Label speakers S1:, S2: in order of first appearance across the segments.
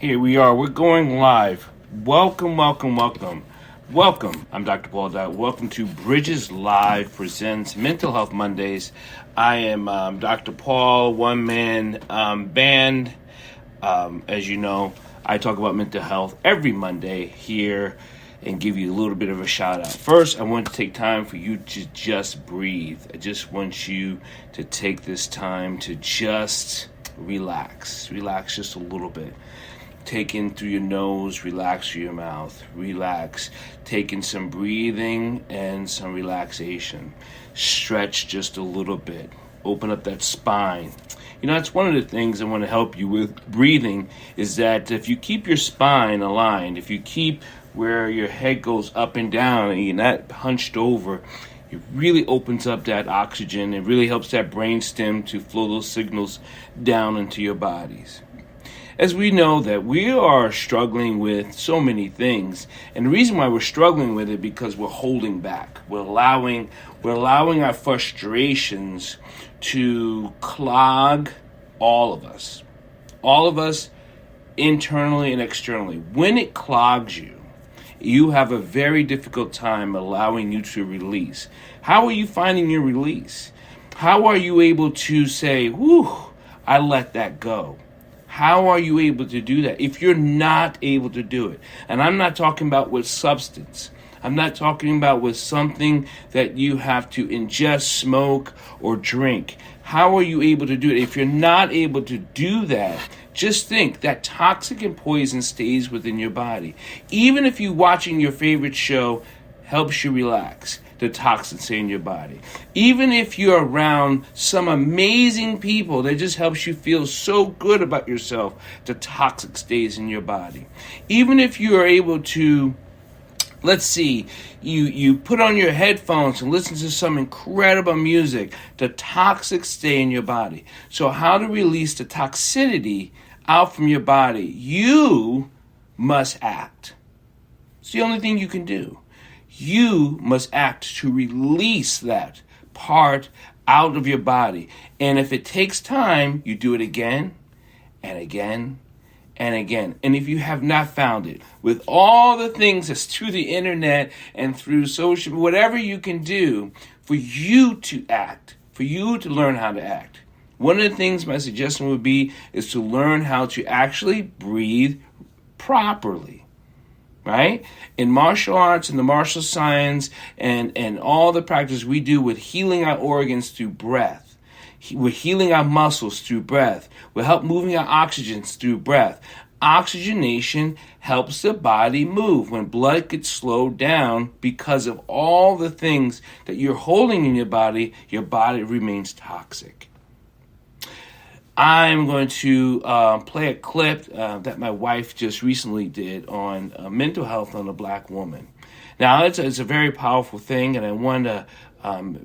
S1: Here we are. We're going live. Welcome, welcome, welcome. Welcome. I'm Dr. Paul Dyer. Welcome to Bridges Live presents Mental Health Mondays. I am Dr. Paul, one-man band. As you know, I talk about mental health every Monday here and give you a little bit of a shout out. First, I want to take time for you to just breathe. I just want you to take this time to just relax. Relax just a little bit. Take in through your nose, relax through your mouth, relax. Take in some breathing and some relaxation. Stretch just a little bit. Open up that spine. You know, that's one of the things I want to help you with breathing is that if you keep your spine aligned, if you keep where your head goes up and down and you're not hunched over, it really opens up that oxygen. It really helps that brain stem to flow those signals down into your bodies. As we know that we are struggling with so many things, and the reason why we're struggling with it because we're holding back. We're allowing our frustrations to clog all of us internally and externally. When it clogs you, you have a very difficult time allowing you to release. How are you finding your release? How are you able to say, whew, I let that go? How are you able to do that if you're not able to do it? And I'm not talking about with substance. I'm not talking about with something that you have to ingest, smoke, or drink. How are you able to do it? If you're not able to do that, just think that toxic and poison stays within your body. Even if you watching your favorite show helps you relax, the toxins stay in your body. Even if you're around some amazing people that just helps you feel so good about yourself, the toxic stays in your body. Even if you are able to, let's see, you put on your headphones and listen to some incredible music, the toxic stay in your body. So how to release the toxicity out from your body? You must act. It's the only thing you can do. You must act to release that part out of your body. And if it takes time, you do it again and again and again. And if you have not found it, with all the things that's through the internet and through social, whatever you can do for you to act, for you to learn how to act. One of the things my suggestion would be is to learn how to actually breathe properly. Right? In martial arts and the martial science and all the practice we do with healing our organs through breath. We're healing our muscles through breath. We help moving our oxygens through breath. Oxygenation helps the body move. When blood gets slowed down because of all the things that you're holding in your body remains toxic. I'm going to play a clip that my wife just recently did on mental health on a black woman. Now, it's a very powerful thing, and I want to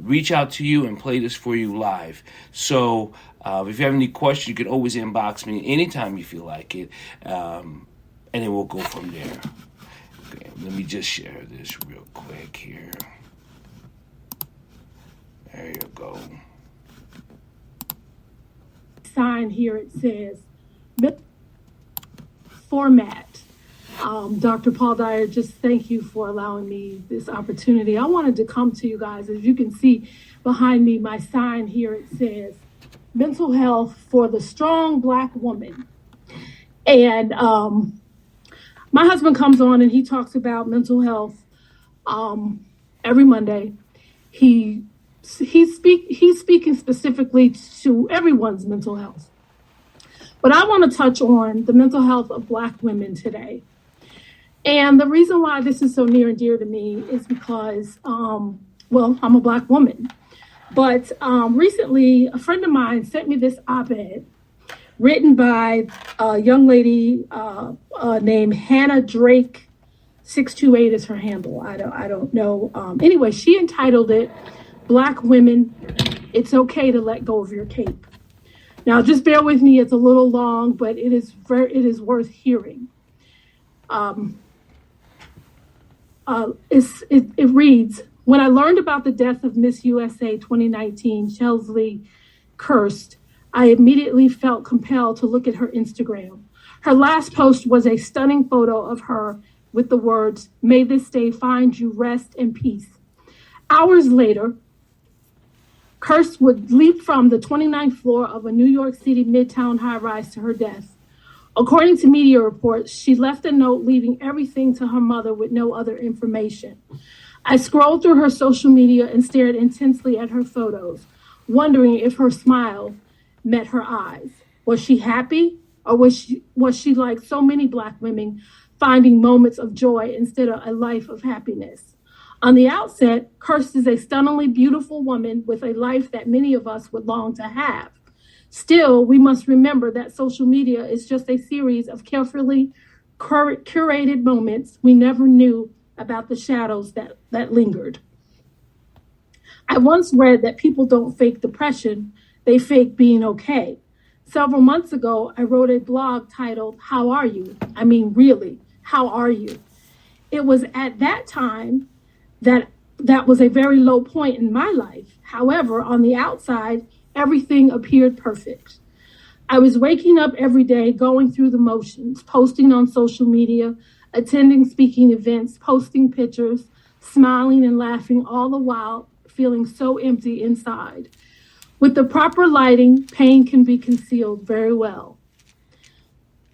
S1: reach out to you and play this for you live. So if you have any questions, you can always inbox me anytime you feel like it, and then we'll go from there. Okay, let me just share this real quick here. There you go.
S2: Sign here, it says format. Dr. Paul Dyer, just thank you for allowing me this opportunity. I wanted to come to you guys. As you can see behind me, my sign here, it says mental health for the strong black woman. And my husband comes on and he talks about mental health every Monday. He's speaking specifically to everyone's mental health. But I want to touch on the mental health of black women today. And the reason why this is so near and dear to me is because, I'm a black woman. But recently, a friend of mine sent me this op-ed written by a young lady named Hannah Drake. 628 is her handle. I don't know. Anyway, she entitled it, Black Women, It's Okay to Let Go of Your Cape. Now, just bear with me. It's a little long, but it is worth hearing. It reads, when I learned about the death of Miss USA 2019, Chesley Kirst, I immediately felt compelled to look at her Instagram. Her last post was a stunning photo of her with the words, "May this day find you rest and peace." Hours later, Kirst would leap from the 29th floor of a New York City Midtown high-rise to her death. According to media reports, she left a note leaving everything to her mother with no other information. I scrolled through her social media and stared intensely at her photos, wondering if her smile met her eyes. Was she happy, or was she like so many Black women, finding moments of joy instead of a life of happiness? On the outset, Kirst is a stunningly beautiful woman with a life that many of us would long to have. Still, we must remember that social media is just a series of carefully curated moments we never knew about the shadows that lingered. I once read that people don't fake depression, they fake being okay. Several months ago, I wrote a blog titled, "How Are You?" I mean, really, how are you? It was at that time that was a very low point in my life. However, on the outside, everything appeared perfect. I was waking up every day, going through the motions, posting on social media, attending speaking events, posting pictures, smiling and laughing, all the while feeling so empty inside. With the proper lighting, pain can be concealed very well.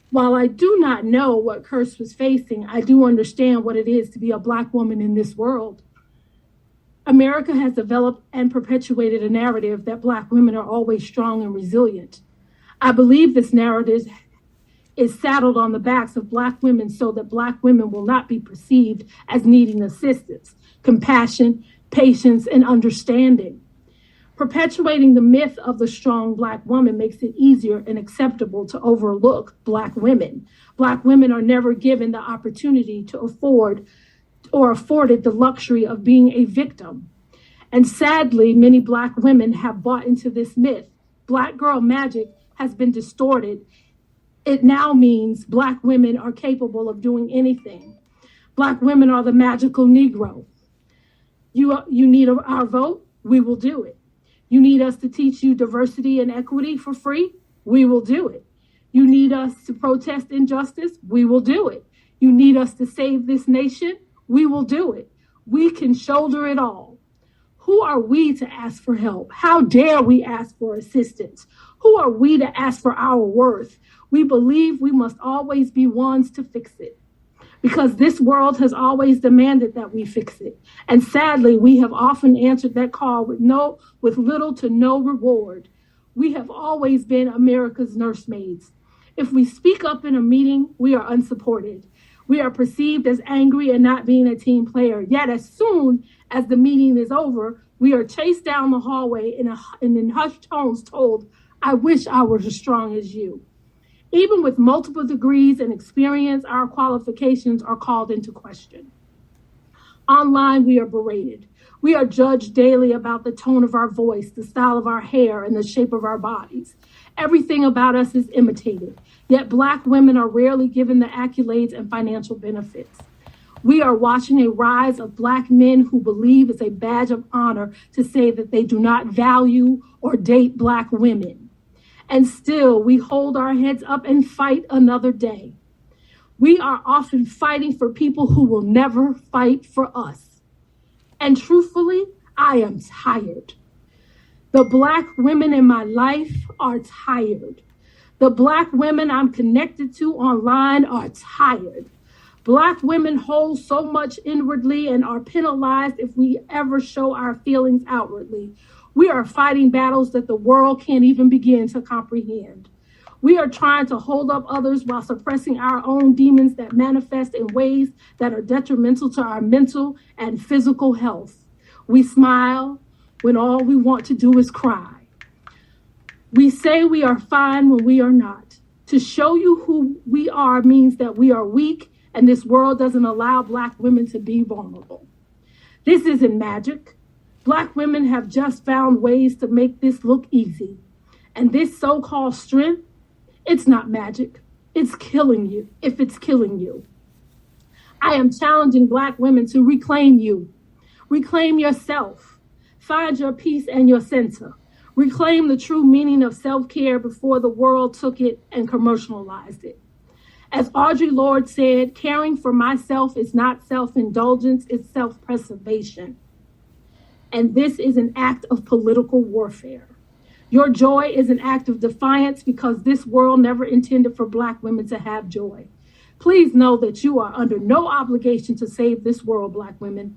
S2: While I do not know what Kirst was facing, I do understand what it is to be a Black woman in this world. America has developed and perpetuated a narrative that Black women are always strong and resilient. I believe this narrative is saddled on the backs of Black women so that Black women will not be perceived as needing assistance, compassion, patience, and understanding. Perpetuating the myth of the strong Black woman makes it easier and acceptable to overlook Black women. Black women are never given the opportunity to afforded the luxury of being a victim. And sadly, many Black women have bought into this myth. Black girl magic has been distorted. It now means Black women are capable of doing anything. Black women are the magical Negro. You need our vote? We will do it. You need us to teach you diversity and equity for free? We will do it. You need us to protest injustice? We will do it. You need us to save this nation? We will do it. We can shoulder it all. Who are we to ask for help? How dare we ask for assistance? Who are we to ask for our worth? We believe we must always be ones to fix it, because this world has always demanded that we fix it. And sadly, we have often answered that call with little to no reward. We have always been America's nursemaids. If we speak up in a meeting, we are unsupported. We are perceived as angry and not being a team player. Yet as soon as the meeting is over, we are chased down the hallway and in hushed tones told, "I wish I was as strong as you." Even with multiple degrees and experience, our qualifications are called into question. Online, we are berated. We are judged daily about the tone of our voice, the style of our hair, and the shape of our bodies. Everything about us is imitated. Yet Black women are rarely given the accolades and financial benefits. We are watching a rise of Black men who believe it's a badge of honor to say that they do not value or date Black women. And still, we hold our heads up and fight another day. We are often fighting for people who will never fight for us. And truthfully, I am tired. The Black women in my life are tired. The Black women I'm connected to online are tired. Black women hold so much inwardly and are penalized if we ever show our feelings outwardly. We are fighting battles that the world can't even begin to comprehend. We are trying to hold up others while suppressing our own demons that manifest in ways that are detrimental to our mental and physical health. We smile when all we want to do is cry. We say we are fine when we are not. To show you who we are means that we are weak, and this world doesn't allow Black women to be vulnerable. This isn't magic. Black women have just found ways to make this look easy. And this so-called strength, it's not magic. It's killing you if it's killing you. I am challenging Black women to reclaim you. Reclaim yourself. Find your peace and your center. Reclaim the true meaning of self-care before the world took it and commercialized it. As Audre Lorde said, caring for myself is not self-indulgence, it's self-preservation. And this is an act of political warfare. Your joy is an act of defiance because this world never intended for Black women to have joy. Please know that you are under no obligation to save this world, Black women.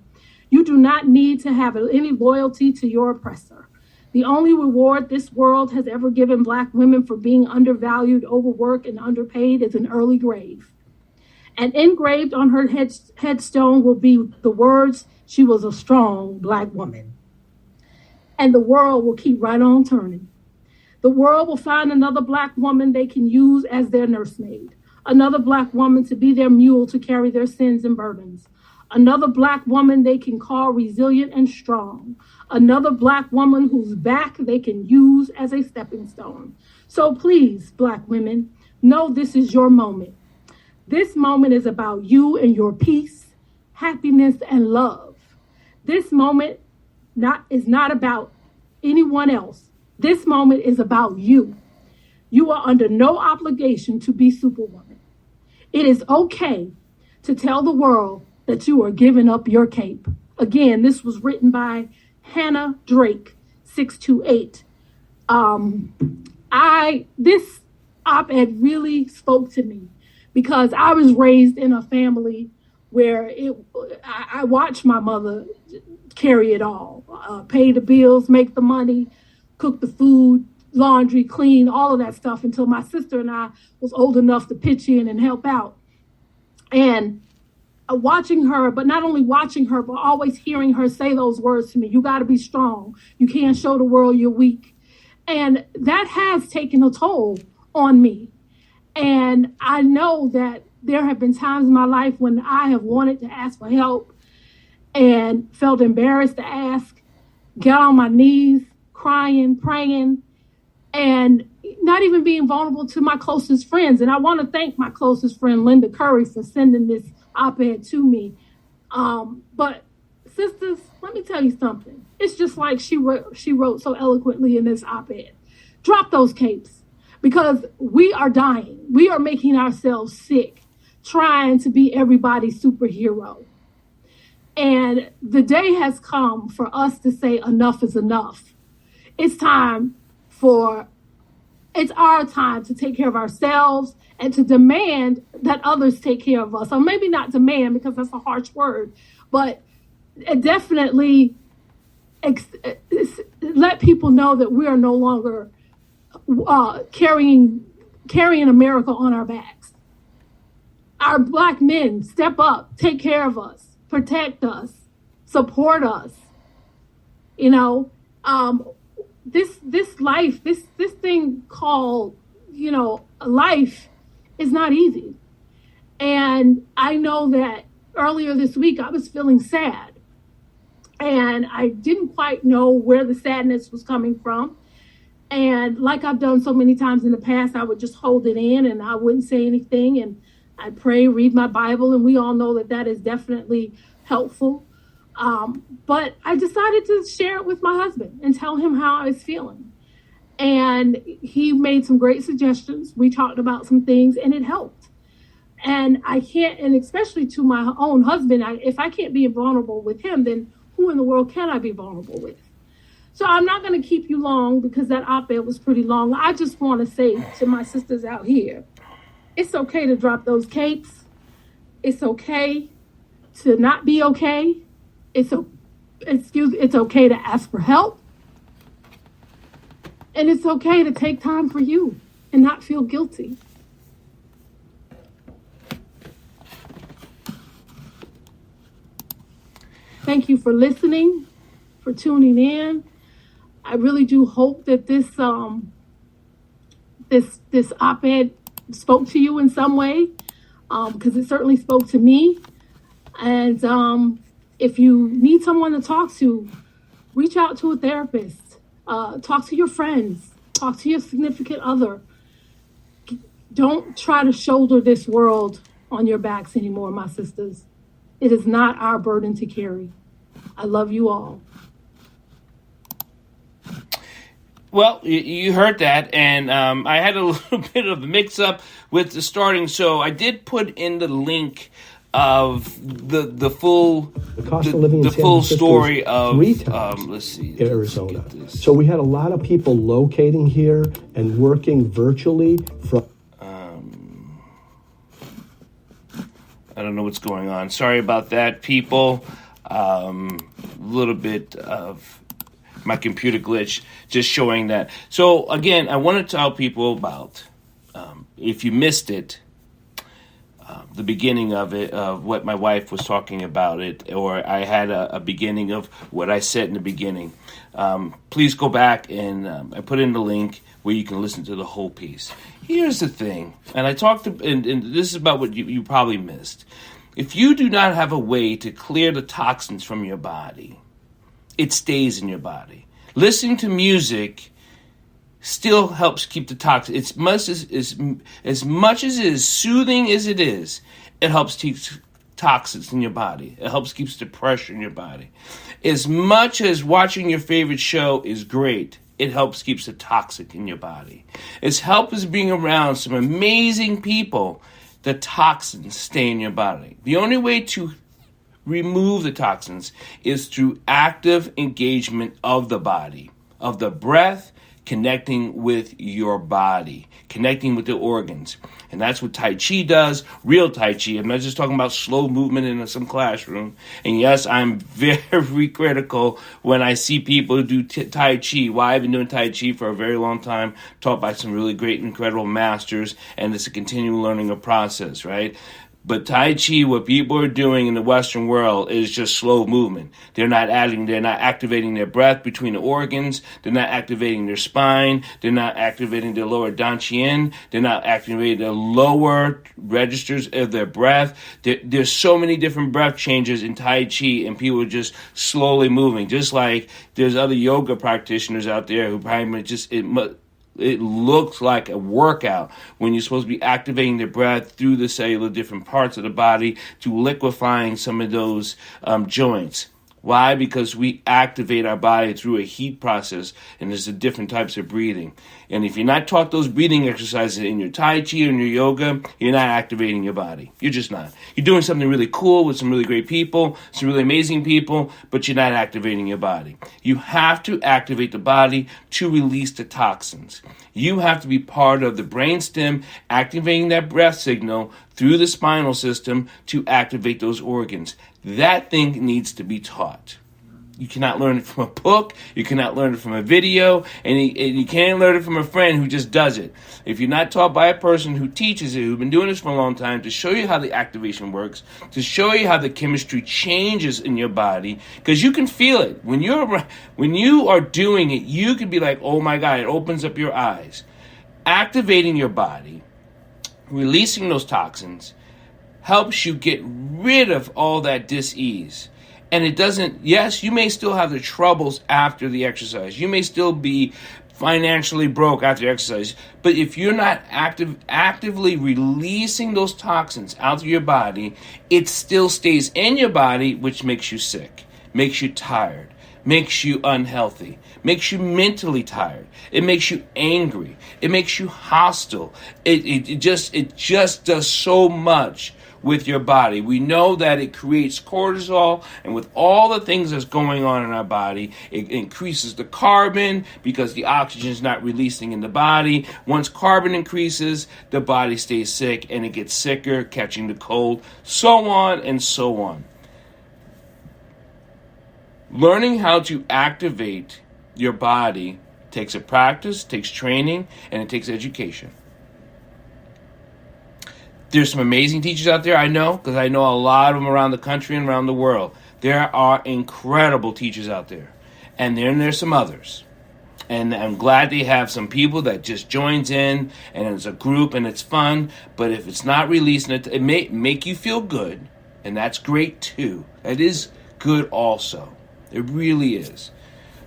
S2: You do not need to have any loyalty to your oppressor. The only reward this world has ever given Black women for being undervalued, overworked, and underpaid is an early grave. And engraved on her headstone will be the words, "She was a strong Black woman." And the world will keep right on turning. The world will find another Black woman they can use as their nursemaid, another Black woman to be their mule to carry their sins and burdens, another Black woman they can call resilient and strong, another Black woman whose back they can use as a stepping stone. So please, Black women, know this is your moment. This moment is about you and your peace, happiness, and love. This moment is not about anyone else. This moment is about you. You are under no obligation to be Superwoman. It is okay to tell the world that you are giving up your cape. Again, this was written by Hannah Drake, 628. This op-ed really spoke to me because I was raised in a family where I watched my mother carry it all, pay the bills, make the money, cook the food, laundry, clean, all of that stuff until my sister and I was old enough to pitch in and help out. And watching her, but not only watching her, but always hearing her say those words to me, "You got to be strong. You can't show the world you're weak." And that has taken a toll on me. And I know that there have been times in my life when I have wanted to ask for help and felt embarrassed to ask, got on my knees, crying, praying, and not even being vulnerable to my closest friends. And I want to thank my closest friend, Linda Curry, for sending this op-ed to me. But sisters, let me tell you something. It's just like she wrote so eloquently in this op-ed. Drop those capes because we are dying. We are making ourselves sick, trying to be everybody's superhero. And the day has come for us to say enough is enough. It's our time to take care of ourselves and to demand that others take care of us. Or maybe not demand because that's a harsh word, but definitely let people know that we are no longer carrying America on our backs. Our Black men, step up, take care of us, protect us, support us. You know, this life, this thing called, life is not easy. And I know that earlier this week I was feeling sad and I didn't quite know where the sadness was coming from. And like I've done so many times in the past, I would just hold it in and I wouldn't say anything. And I'd pray, read my Bible. And we all know that is definitely helpful. But I decided to share it with my husband and tell him how I was feeling. And he made some great suggestions. We talked about some things and it helped. And and especially to my own husband, if I can't be vulnerable with him, then who in the world can I be vulnerable with? So I'm not going to keep you long because that op-ed was pretty long. I just want to say to my sisters out here, it's okay to drop those capes. It's okay to not be okay. It's okay to ask for help. And it's okay to take time for you and not feel guilty. Thank you for listening, for tuning in. I really do hope that this op-ed spoke to you in some way, because it certainly spoke to me. And if you need someone to talk to, reach out to a therapist. Talk to your friends. Talk to your significant other. Don't try to shoulder this world on your backs anymore, my sisters. It is not our burden to carry. I love you all.
S1: Well, you heard that, and I had a little bit of a mix-up with the starting. So I did put in the link of the full
S3: cost of living in
S1: the
S3: San
S1: full
S3: Francisco
S1: story
S3: is
S1: of
S3: 3 times
S1: let's see,
S3: in Arizona. So we had a lot of people locating here and working virtually from.
S1: I don't know what's going on. Sorry about that, people. A little bit of my computer glitch just showing that. So again, I want to tell people about, if you missed it, the beginning of it, what my wife was talking about it, or I had a beginning of what I said in the beginning. Please go back and I put in the link where you can listen to the whole piece. Here's the thing, and I talked to, and this is about what you probably missed. If you do not have a way to clear the toxins from your body, it stays in your body. Listening to music still helps keep the toxins. It's as much as it is soothing as it is, it helps keep toxins in your body. It helps keep the pressure in your body. As much as watching your favorite show is great, it helps keep the toxic in your body. As help as being around some amazing people, the toxins stay in your body. The only way to remove the toxins is through active engagement of the body, of the breath, connecting with your body, connecting with the organs. And that's what Tai Chi does, real Tai Chi. I'm not just talking about slow movement in some classroom. And yes, I'm very critical when I see people who do Tai Chi. Why I've been doing Tai Chi for a very long time, taught by some really great, incredible masters, and it's a continual learning process, right? But Tai Chi, what people are doing in the Western world is just slow movement. They're not activating their breath between the organs. They're not activating their spine. They're not activating their lower dantian. They're not activating the lower registers of their breath. There's so many different breath changes in Tai Chi, and people are just slowly moving. Just like there's other yoga practitioners out there who probably it looks like a workout when you're supposed to be activating the breath through the cellular different parts of the body to liquefying some of those joints. Why? Because we activate our body through a heat process, and there's the different types of breathing. And if you're not taught those breathing exercises in your Tai Chi or in your yoga, you're not activating your body. You're just not. You're doing something really cool with some really great people, some really amazing people, but you're not activating your body. You have to activate the body to release the toxins. You have to be part of the brainstem, activating that breath signal through the spinal system to activate those organs. That thing needs to be taught. You cannot learn it from a book. You cannot learn it from a video. And you can't learn it from a friend who just does it. If you're not taught by a person who teaches it, who's been doing this for a long time, to show you how the activation works, to show you how the chemistry changes in your body, because you can feel it. When you are doing it, you can be like, oh my God, it opens up your eyes. Activating your body, releasing those toxins, helps you get rid of all that dis-ease. And it doesn't, yes, you may still have the troubles after the exercise. You may still be financially broke after the exercise. But if you're not actively releasing those toxins out of your body, it still stays in your body, which makes you sick, makes you tired, makes you unhealthy, makes you mentally tired. It makes you angry. It makes you hostile. It just does so much with your body. We know that it creates cortisol, and with all the things that's going on in our body, it increases the carbon because the oxygen is not releasing in the body. Once carbon increases, the body stays sick, and it gets sicker, catching the cold, so on and so on. Learning how to activate your body takes a practice, takes training, and it takes education. There's some amazing teachers out there, I know, because I know a lot of them around the country and around the world. There are incredible teachers out there. And then there's some others. And I'm glad they have some people that just joins in, and it's a group, and it's fun. But if it's not releasing it, it may make you feel good, and that's great too. That is good also. It really is.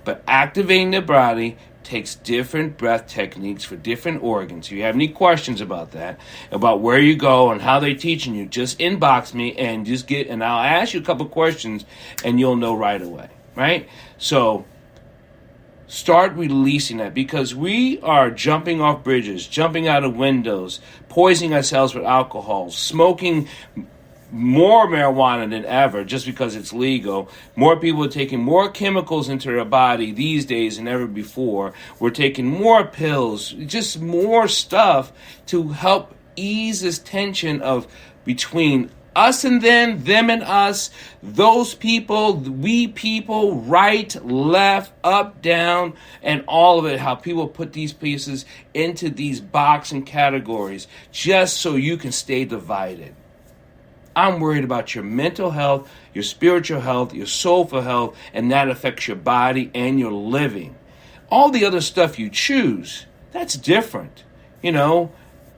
S1: But activating the body takes different breath techniques for different organs. If you have any questions about that, about where you go and how they're teaching you, just inbox me and and I'll ask you a couple questions and you'll know right away, right? So Start releasing that, because we are jumping off bridges, jumping out of windows, poisoning ourselves with alcohol, smoking more marijuana than ever just because it's legal. More people are taking more chemicals into their body these days than ever before. We're taking more pills, just more stuff to help ease this tension of between us and them and us, those people, we people, right, left, up, down, and all of it, how people put these pieces into these boxing categories just so you can stay divided. I'm worried about your mental health, your spiritual health, your soulful health, and that affects your body and your living. All the other stuff you choose, that's different.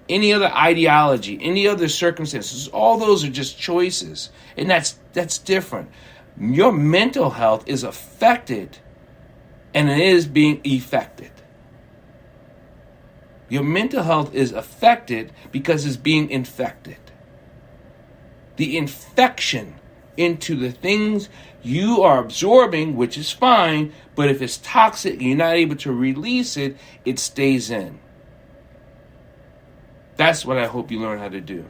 S1: Any other ideology, any other circumstances, all those are just choices. And that's different. Your mental health is affected, and it is being affected. Your mental health is affected because it's being infected. The infection into the things you are absorbing, which is fine, but if it's toxic and you're not able to release it, it stays in. That's what I hope you learn how to do.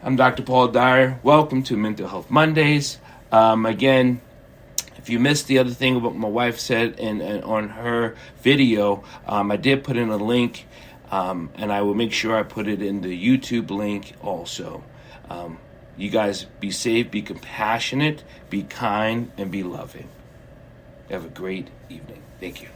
S1: I'm Dr. Paul Dyer. Welcome to Mental Health Mondays. Again, if you missed the other thing about my wife said on her video, I did put in a link, and I will make sure I put it in the YouTube link also. You guys be safe, be compassionate, be kind, and be loving. Have a great evening. Thank you.